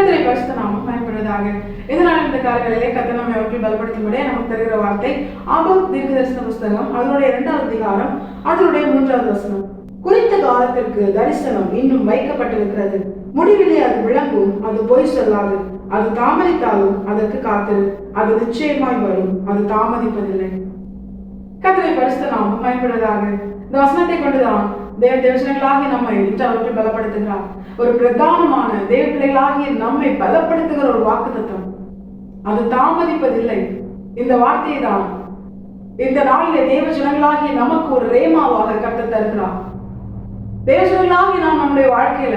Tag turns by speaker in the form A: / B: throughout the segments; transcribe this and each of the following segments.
A: கர்த்தரை பரிசுத்த நாமம் பயன்படுவதாக. இதனால் இந்த காலங்களிலே கர்த்தர் நம்மை அவர்கள் பலப்படுத்தும்படியே நமக்கு தருகிற வார்த்தை ஆபோத் தீர்க்கதரிசன புஸ்தகம் அதனுடைய 2வது அதிகாரம் அதனுடைய 3வது வசனம். குறித்த காலத்திற்கு தரிசனம் இன்னும் வைக்கப்பட்டிருக்கிறது, முடிவிலே அது விளங்கும், அது பொய் சொல்லாது, அது தாமதித்தாலும் அதற்கு காத்திரு, அது நிச்சயமாய் வரும், அது தாமதிப்பதில்லை. கர்த்தரை பரிசுத்த நாமம் பயன்படுவதாக. இந்த வசனத்தை கொண்டுதான் தேவஜனங்களாகி நம்மை இன்று அவர்கள் பலப்படுத்துகிறார். ஒரு பிரதானமான தேவ பிள்ளைகளாகிய நம்மை பலப்படுத்துகிற ஒரு வாக்குத்தத்தம், அது தாமதிப்பதில்லை. இந்த வார்த்தையை தான் இந்த நாளிலே தேவஜனங்களாகிய நமக்கு ஒரு ரேமாவாக கர்த்தர் தருகிறார். தேவஜனங்களாகி நாம் நம்முடைய வாழ்க்கையில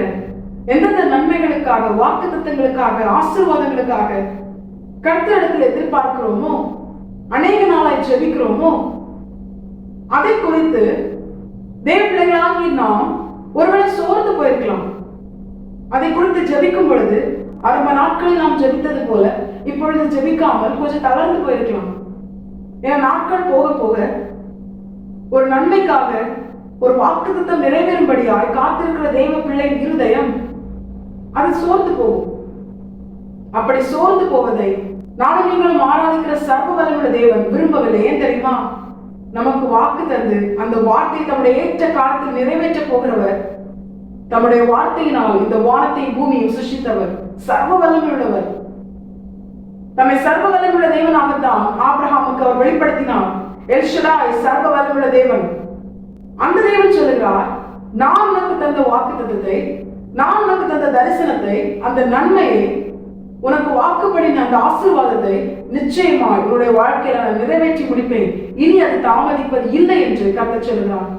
A: எந்தெந்த நன்மைகளுக்காக, வாக்குத்தத்தங்களுக்காக, ஆசீர்வாதங்களுக்காக கர்த்தரிடத்தில் எதிர்பார்க்கிறோமோ, அநேக நாளாய் ஜெபிக்கிறோமோ, அதை குறித்து தேவ பிள்ளைகளாகி நாம் ஒருவேளை சோர்ந்து போயிருக்கலாம். அதை குறித்து ஜெபிக்கும் பொழுது ஆரம்ப நாட்களில் நாம் ஜெபித்தது போல இப்பொழுது ஜெபிக்காமல் கொஞ்சம் தளர்ந்து போயிருக்கலாம். ஏன்னா நாட்கள் போக போக ஒரு நன்மைக்காக, ஒரு வாக்குத்தத்தம் நிறைவேறும்படியாய் காத்திருக்கிற தெய்வ பிள்ளை இருதயம் அது சோர்ந்து போகும். அப்படி சோர்ந்து போவதை நானும் நீங்களும் ஆராதிக்கிற சர்வ வல்லமையுள்ள தேவன் விரும்பவில்லை. ஏன் தெரியுமா? நமக்கு வாக்கு தந்து அந்த வார்த்தை தம்முடைய ஏற்ற காலத்தில் நிறைவேற்ற போகிறவர், தம்முடைய வார்த்தையினால் இந்த வானத்தையும் பூமியும் சிருஷ்டித்தவர், சர்வ வல்லமையுள்ளவர். தம்மை சர்வ வல்லமையுள்ள தேவனாகத்தான் ஆபிரகாமுக்கு அவர் வெளிப்படுத்தினார். எல் ஷடாய் சர்வ வல்லமையுள்ள தேவன். அந்த தேவன் சொல்லுகிறார், நான் உனக்கு தந்த வாக்குத்தத்தத்தை, நான் உனக்கு தந்த தரிசனத்தை, அந்த நன்மையை, உனக்கு வாக்குப்படின அந்த ஆசீர்வாதத்தை நிச்சயமாக உன்னுடைய வாழ்க்கையில நான் நிறைவேற்றி முடிப்பேன், இனி அது தாமதிப்பது இல்லை என்று கர்த்தர் சொல்கிறார்.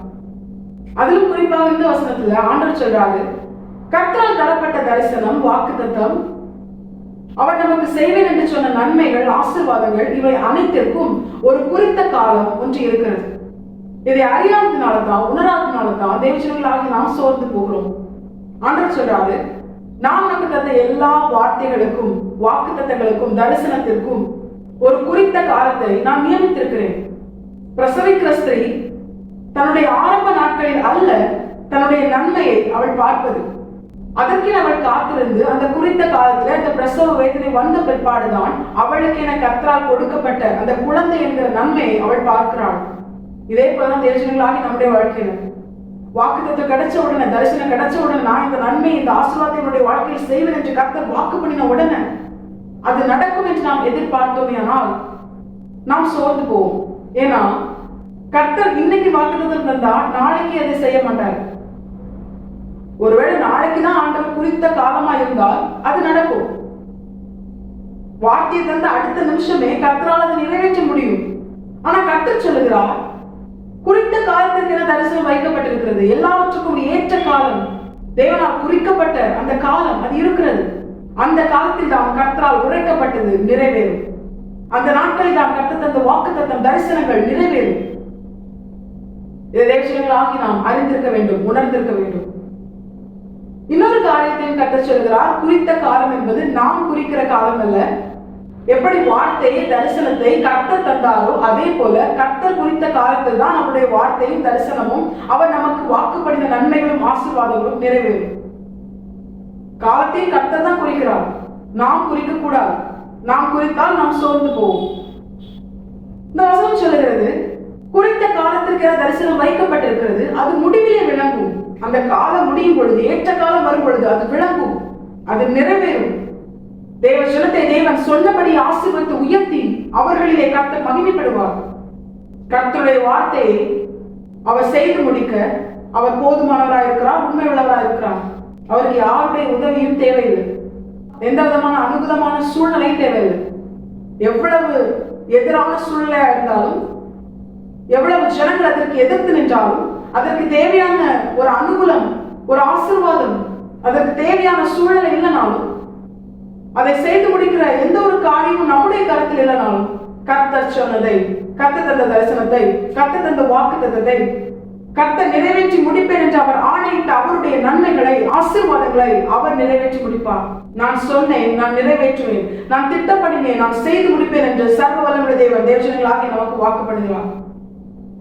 A: அதிலும் குறிப்பாக இந்த வசனத்துல ஆண்டவர் சொல்றாரு, கர்த்தரால் தரப்பட்ட தரிசனம், வாக்குத்தத்தம், அவர் நமக்கு செய்வேன் என்று சொன்ன நன்மைகள், ஆசீர்வாதங்கள், இவை அனைத்திற்கும் ஒரு குறித்த காலம் ஒன்று இருக்கிறது. இதை அறியாததுனாலதான், உணராததுனாலதான் தேவஜனங்களாகி நாம் சோர்ந்து போகிறோம். ஆண்டவர் சொல்றாரு, நான் உனக்கு தந்த எல்லா வார்த்தைகளுக்கும், வாக்குத்தத்தங்களுக்கும், தரிசனத்திற்கும் ஒரு குறித்த காலத்தை நான் நியமித்திருக்கிறேன். பிரசவிக்கிற ஸ்திரீ தன்னுடைய ஆரம்ப நாட்களில் அல்ல தன்னுடைய நன்மையை அவள் பார்ப்பது. அதற்கு அவள் காத்திருந்து அந்த குறித்த காலத்துல அந்த பிரசவ வேதனை வந்த பிற்பாடுதான் அவளுக்கு என கர்த்தரால் கொடுக்கப்பட்ட அந்த குழந்தை என்கிற நன்மையை அவள் பார்க்கிறாள். இதே போலதான் தேவஜனங்களாகி நம்முடைய வாழ்க்கையில வாக்குத்தத்தம் கிடைச்ச உடனே, தரிசனம் கிடைச்ச உடனே, நான் இந்த நன்மை, இந்த ஆசீர்வாதத்தை என்னுடைய வாழ்க்கையில் செய்வேன் என்று கர்த்தர் வாக்கு பண்ணின உடனே அது நடக்கும் என்று நாம் எதிர்பார்த்தோமே, ஆனால் நாம் சோர்ந்து போவோம். ஏன்னா கர்த்தர் இன்னைக்கு வாக்குத்தத்தம் தந்தா நாளைக்கு அதை செய்ய மாட்டார். ஒருவேளை நாளைக்குதான் ஆண்டவர் குறித்த காலமா இருந்தால் அது நடக்கும். வார்த்தையை தந்த அடுத்த நிமிஷமே கர்த்தரால் அதை நிறைவேற்ற முடியும். ஆனா கர்த்தர் சொல்லுகிறார், குறித்த காலத்திற்கு தரிசனம் வைக்கப்பட்டிருக்கிறது. எல்லாவற்றுக்கும் ஏற்ற காலம், தேவனால் குறிக்கப்பட்ட அந்த காலம் அது இருக்கிறது. அந்த காலத்தில் தான் கர்த்தரால் உரைக்கப்பட்டது நிறைவேறும். அந்த நாட்களில் தான் கர்த்தர் தந்த வாக்குத்தத்தம், தரிசனங்கள் நிறைவேறும். இதை தேவஜனங்களாகி நாம் அறிந்திருக்க வேண்டும், உணர்ந்திருக்க வேண்டும். இன்னொரு காரியத்தையும் கர்த்தர் சொல்கிறார், குறித்த காலம் என்பது நாம் குறிக்கிற காலம் அல்ல. எப்படி வார்த்தையை, தரிசனத்தை கர்த்தர் தந்தாரோ அதே போல கர்த்தர் குறித்த காலத்தில் தான் நம்முடைய வார்த்தையும் தரிசனமும், அவர் நமக்கு வாக்குப்படின நன்மைகளும் ஆசீர்வாதங்களும் நிறைவேறும். காலத்தையும் கர்த்தர் தான் குறிக்கிறார், நாம் குறிக்க கூடாது. நாம் குறித்தால் நாம் சோர்ந்து போவோம். இந்த வசனம் சொல்லுகிறது, குறித்த காலத்திற்கு தரிசனம் வைக்கப்பட்டிருக்கிறது, அது முடிவிலே விளங்கும். அந்த காலம் முடியும் பொழுது, ஏற்ற காலம் வரும் பொழுது அது விளங்கும், அது நிறைவேறும். தேவ ஜனத்தை தேவன் சொன்னபடி ஆசீர்வதித்து உயர்த்தி அவர்களிலே கர்த்தர் மகிமைப்படுவார். கர்த்தருடைய வார்த்தையை அவர் செய்து முடிக்க அவர் போதுமானவராக இருக்கிறார், உண்மை உள்ளவராக இருக்கிறார். அவருக்கு யாருடைய உதவியும் தேவையில்லை, எந்த விதமான அனுகூலமான சூழ்நிலை தேவையில்லை. எவ்வளவு எதிரான சூழ்நிலையா இருந்தாலும், எவ்வளவு ஜனங்கள் அதற்கு எதிர்த்து நின்றாலும், அதற்கு தேவையான ஒரு அனுகூலம், ஒரு ஆசீர்வாதம், அதற்கு தேவையான சூழ்நிலை இல்லைனாலும், அதை செய்து முடிக்கிற எந்த ஒரு காரியமும் நம்முடைய கருத்தில் இல்லைனாலும், கர்த்தர் சொன்னதை, கர்த்தர் தந்த தரிசனத்தை, கர்த்தர் தந்த வாக்குத்தத்தத்தை கர்த்தர் நிறைவேற்றி முடிப்பேன் என்று அவர் ஆணையிட்ட அவருடைய நன்மைகளை, ஆசீர்வாதங்களை அவர் நிறைவேற்றி முடிப்பார். நான் சொன்னேன், நான் நிறைவேற்றுவேன், நான் திட்டப்படினேன், நான் செய்து முடிப்பேன் என்று சர்வ வல்லமையுள்ள தேவன் தேவஜனங்களாகி நமக்கு வாக்குப்படுகிறார்.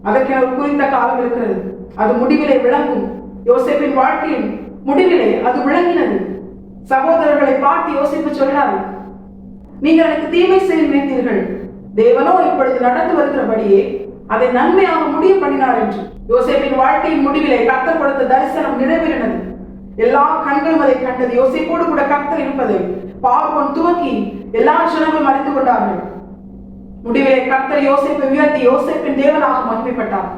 A: அதற்கு ஒரு குறித்த காலம் இருக்கிறது, அது முடிவிலே விளங்கும். யோசேப்பின் வாழ்க்கையின் முடிவிலே அது விளங்கினது. சகோதரர்களை பார்த்து யோசிப்பு சொல்றாரு, நீங்கள் எனக்கு தீமை செய்ய நினைத்தீர்கள், தேவனோ இப்பொழுது நடந்து வருகிறபடியே அதை நன்மையாக முடிவு பண்ணினார் என்று. யோசேப்பின் வாழ்க்கையின் முடிவிலே கர்த்தர் கொடுத்த தரிசனம் நிறைவேறினது. எல்லா கண்களும் அதை கண்டது. யோசேப்போடு கூட கர்த்தர் இருப்பதை பார்வோன் துவக்கி எல்லா ஜனங்களும் அறிந்து கொண்டார்கள். முடிவிலே கர்த்தர் யோசேப்பை உயர்த்தி யோசேப்பின் தேவனாக மகிமைப்பட்டார்.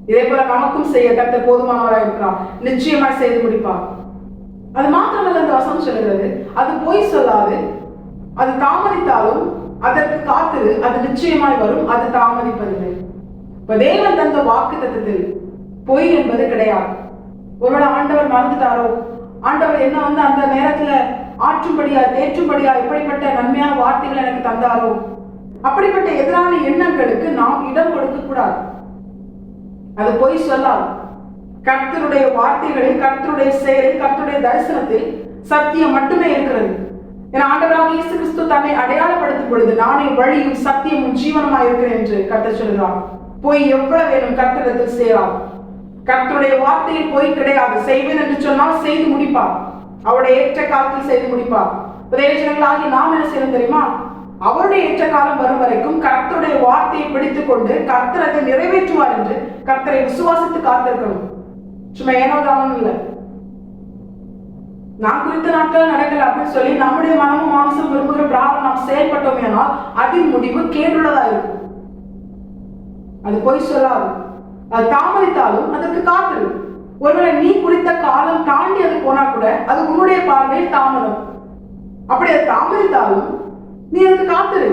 A: இதே போல நமக்கும் செய்ய கர்த்தர் போதுமானவராக இருக்கிறார். நிச்சயமாய் செய்து முடிப்பார். அது மாத்திரமல்ல, அந்த வசனம் சொல்கிறது, அது பொய் சொல்லாது, அது தாமதித்தாலும் அதற்கு காத்திரு, அது நிச்சயமாய் வரும், அது தாமதிப்பதில்லை. இப்ப தேவன் தந்த வாக்கு தத்தத்தில் பொய் என்பது கிடையாது. ஒருவேளை ஆண்டவர் மறந்துட்டாரோ, ஆண்டவர் என்ன அந்த நேரத்துல ஆற்றும்படியா தேற்றும்படியா இப்படிப்பட்ட நன்மையான வார்த்தைகள் எனக்கு தந்தாரோ, அப்படிப்பட்ட எதிரான எண்ணங்களுக்கு நாம் இடம் கொடுக்க கூடாது. அது பொய் சொல்லாது. கர்த்தருடைய வார்த்தைகளில், கர்த்தருடைய செயலில், கர்த்தருடைய தரிசனத்தில் சத்தியம் மட்டுமே இருக்கிறது. என் ஆண்டவராக இயேசு கிறிஸ்து தன்னை அடையாளப்படுத்தும் பொழுது, நானே வழியும் சத்தியமும் ஜீவனமாய் இருக்கிறேன் என்று கர்த்தர் சொல்கிறார். பொய் எவ்வளவு வேணும் கர்த்தரிடத்தில் சேராது. கர்த்தருடைய வார்த்தையில் பொய் கிடையாது. செய்வேன் என்று சொன்னால் செய்து முடிப்பார். அவருடைய ஏற்ற காலத்தில் செய்து முடிப்பார். பிரயோஜனங்களாகி நாம் என்ன செய்யணும் தெரியுமா? அவருடைய ஏற்ற காலம் வரும் வரைக்கும் கர்த்தருடைய வார்த்தையை பிடித்துக் கொண்டு கர்த்தர் அதை நிறைவேற்றுவார் என்று கர்த்தரை விசுவாசித்து காத்திருக்கணும். சும்மா ஏனோ தானும் இல்லை, நான் குறித்த நாட்கள் நடக்கல அப்படின்னு சொல்லி நம்முடைய மனமும் மாம்சம் விரும்புகிற பிராரம் நாம் செயல்பட்டோம் ஆனால் அதன் முடிவு கேடுள்ளதா இருக்கும். அது பொய் சொல்லாது. அது தாமதித்தாலும் அதற்கு காத்திரு. ஒருவேளை நீ குறித்த காலம் தாண்டி அது போனா கூட அது உன்னுடைய பார்வையில் தாமதம். அப்படி அது தாமதித்தாலும் நீ அதுக்கு காத்திரு,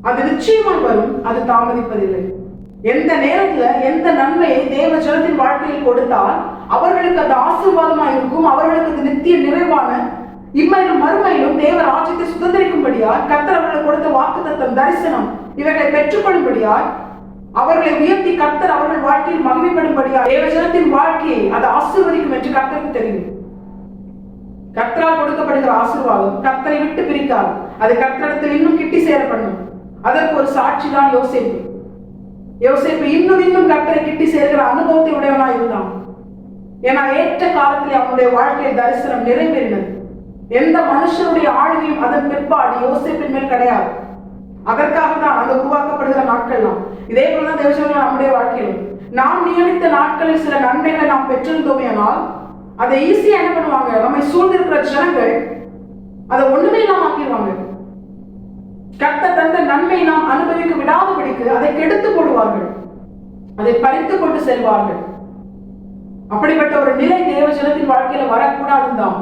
A: அது நிச்சயமாக வரும், அது தாமதிப்பதில்லை. எந்த நேரத்துல எந்த நன்மையை தேவ ஜனத்தின் வாழ்க்கையில் கொடுத்தால் அவர்களுக்கு அது ஆசீர்வாதமா இருக்கும், அவர்களுக்கு அது நித்திய நிறைவான இம்மையிலும் மறுமையிலும் தேவ ராஜ்யத்தை சுதந்திரிக்கும்படியால் கர்த்தர் அவர்களுக்கு கொடுத்த வாக்குத்தத்தம் தரிசனம் இவர்களை பெற்றுக்கொள்ளும்படியால் அவர்களை உயர்த்தி கர்த்தர் அவர்கள் வாழ்க்கையில் மகிமைப்படும்படியால் தேவ ஜனத்தின் வாழ்க்கையை அது ஆசீர்வதிக்கும் என்று கர்த்தருக்கு தெரியும். கர்த்தரால் கொடுக்கப்படுகிற ஆசீர்வாதம் கர்த்தரை விட்டு பிரிக்காது. அது கர்த்தரிடத்தில் இன்னும் கிட்டி சேர பண்ணும். அதற்கு ஒரு சாட்சி தான் யோசேப்பு. யோசேப்பு இன்னும் கர்த்தரை கிட்டி சேர்கிற அனுபவத்தை உடையவனா இருந்தான். ஏன்னா ஏற்ற காலத்தில் அவனுடைய வாழ்க்கையில் தரிசனம் நிறைவேறினது. எந்த மனுஷனுடைய ஆளுகையும் அதன் பிற்பாடு யோசேப்பின் மேல் கிடையாது. அதற்காக தான் அந்த உருவாக்கப்படுகிற நாட்கள்லாம். இதே போலதான் தேவஜனங்கள் நம்முடைய வாழ்க்கையிலும் நாம் நியமித்த நாட்களில் சில நன்மைகளை நாம் பெற்றிருந்தோமே ஆனால் அதை ஈஸியா என்ன பண்ணுவாங்க, நம்மை சூழ்ந்திருக்கிற ஜனங்கள் அதை ஒண்ணுமே இல்லாம ஆக்கிடுவாங்க. கர்த்தர் தந்த நன்மை நாம் அனுபவிக்க விடாதபடிக்கு அதை கெடுத்து போடுவார்கள், அதை பறித்து கொண்டு செல்வார்கள். அப்படிப்பட்ட ஒரு நிலை தேவ ஜனத்தின் வாழ்க்கையில வரக்கூடாதுதான்.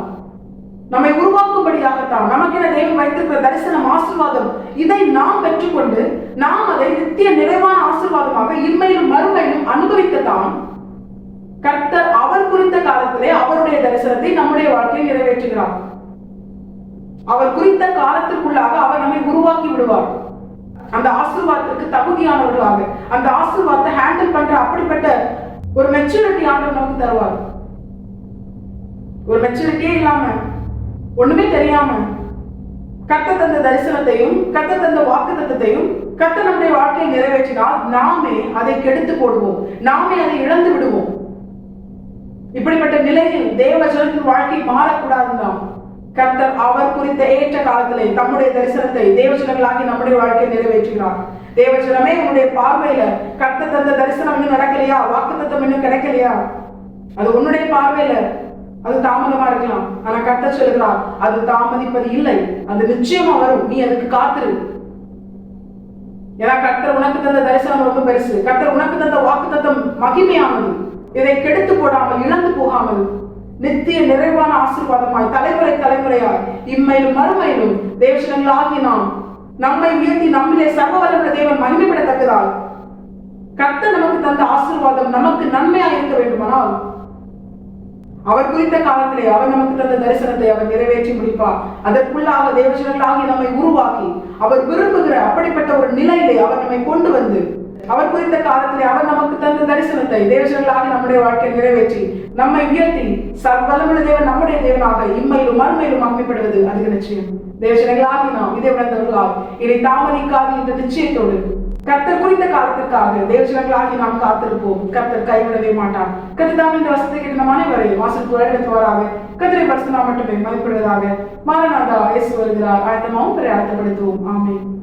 A: நம்மை உருவாக்கும்படியாகத்தான் நமக்கென தேவன் வைத்திருக்கிற தரிசனம் ஆசீர்வாதம் இதை நாம் பெற்றுக்கொண்டு நாம் அதை நித்திய நிறைவான ஆசீர்வாதமாக இம்மையிலும் மறுமையிலும் அனுபவிக்கத்தான் கர்த்தர் அவர் குறித்த காலத்திலே அவருடைய தரிசனத்தை நம்முடைய வாழ்க்கையில் நிறைவேற்றுகிறார். அவர் குறித்த காலத்திற்குள்ளாக அவர் நம்மை உருவாக்கி விடுவார். அந்த ஆசீர்வாதத்திற்கு தகுதியானவர்களாக அந்த ஆசீர்வாதத்தை ஹேண்டில் பண்ற அப்படிப்பட்ட ஒரு மெச்சூரிட்டி ஆண்டவர் நமக்கு தருவார். ஒரு மெச்சூரிட்டியே இல்லாம ஒண்ணுமே தெரியாம கர்த்தர் தந்த தரிசனத்தையும் கர்த்தர் தந்த வாக்குத்தத்தத்தையும் கர்த்தர் நம்முடைய வாழ்க்கையை நிறைவேற்றினால் நாமே அதை கெடுத்து போடுவோம், நாமே அதை இழந்து விடுவோம். இப்படிப்பட்ட நிலையில் தேவ ஜனத்தின் வாழ்க்கை மாறக்கூடாதுதான். கர்த்தர் அவர் குறித்த ஏற்ற காலத்திலே தம்முடைய தரிசனத்தை தேவஜனங்களாகி நம்முடைய வாழ்க்கையை நிறைவேற்றுகிறார். தேவஜனமே உன்னுடைய பார்வையில கர்த்தர் தந்த தரிசனம் இன்னும் நடக்கலையா, வாக்குத்தத்தம் இன்னும் கிடைக்கலையா, அது உன்னுடைய பார்வையில அது தாமதமா இருக்கலாம். ஆனா கர்த்தர் சொல்கிறார் அது தாமதிப்பது இல்லை, அது நிச்சயமா வரும், நீ அதுக்கு காத்திரு. ஏன்னா கர்த்தர் உனக்கு தந்த தரிசனம் ரொம்ப பெருசு. கர்த்தர் உனக்கு தந்த வாக்குத்தத்தம் மகிமையானது. இதை கெடுத்து போடாமல் இழந்து போகாமல் நித்திய நிறைவான ஆசீர்வாதமாய் தலைமுறை தலைமுறையாய் இம்மையிலும் மறுமையிலும் தேவஜனங்களாகி நாம் நம்மை உயர்த்தி நம்மிலே சர்வ வல்லமையுள்ள தேவன் மகிமைப்படத்தக்கதால் கர்த்தர் நமக்கு தந்த ஆசீர்வாதம் நமக்கு நன்மையாக இருக்க வேண்டுமானால் அவர் குறித்த காலத்திலே அவர் நமக்கு தந்த தரிசனத்தை அவர் நிறைவேற்றி முடிப்பார். அதற்குள்ளாக தேவஜனங்களாகி நம்மை உருவாக்கி அவர் விரும்புகிற அப்படிப்பட்ட ஒரு நிலையிலே அவர் நம்மை கொண்டு வந்து அவர் குறித்த காலத்திலே அவர் நமக்கு தந்த தரிசனத்தை தேவஜனங்களாக நம்முடைய வாழ்க்கையை நிறைவேற்றி நம்மை உயர்த்தி சர்வவல்லமையுள்ள தேவன் நம்முடைய தேவனாக இம்மையிலும் மறுமையிலும் மகிமைப்படுவது அதிக நிச்சயம். தேவஜனங்களாகி நாம் இதை உணர்ந்தவர்களால் இதை தாமதிக்காது என்ற நிச்சயத்தோடு கர்த்தர் குறித்த காலத்திற்காக தேவஜனங்களாகி நாம் காத்திருப்போம். கர்த்தர் கைவிடவே மாட்டார். கர்த்தர் இந்த வசத்தை கேட்ட அனைவரையும் வாசல் வழிநடத்துவாராக. கர்த்தரை பரிசுத்தம் மட்டுமே மதிப்பிடுவதாக. மாரநாதா, இயேசு வருகிறார். ஆயத்தமாவும் பிறரை ஆயத்தப்படுத்துவோம். ஆமென்.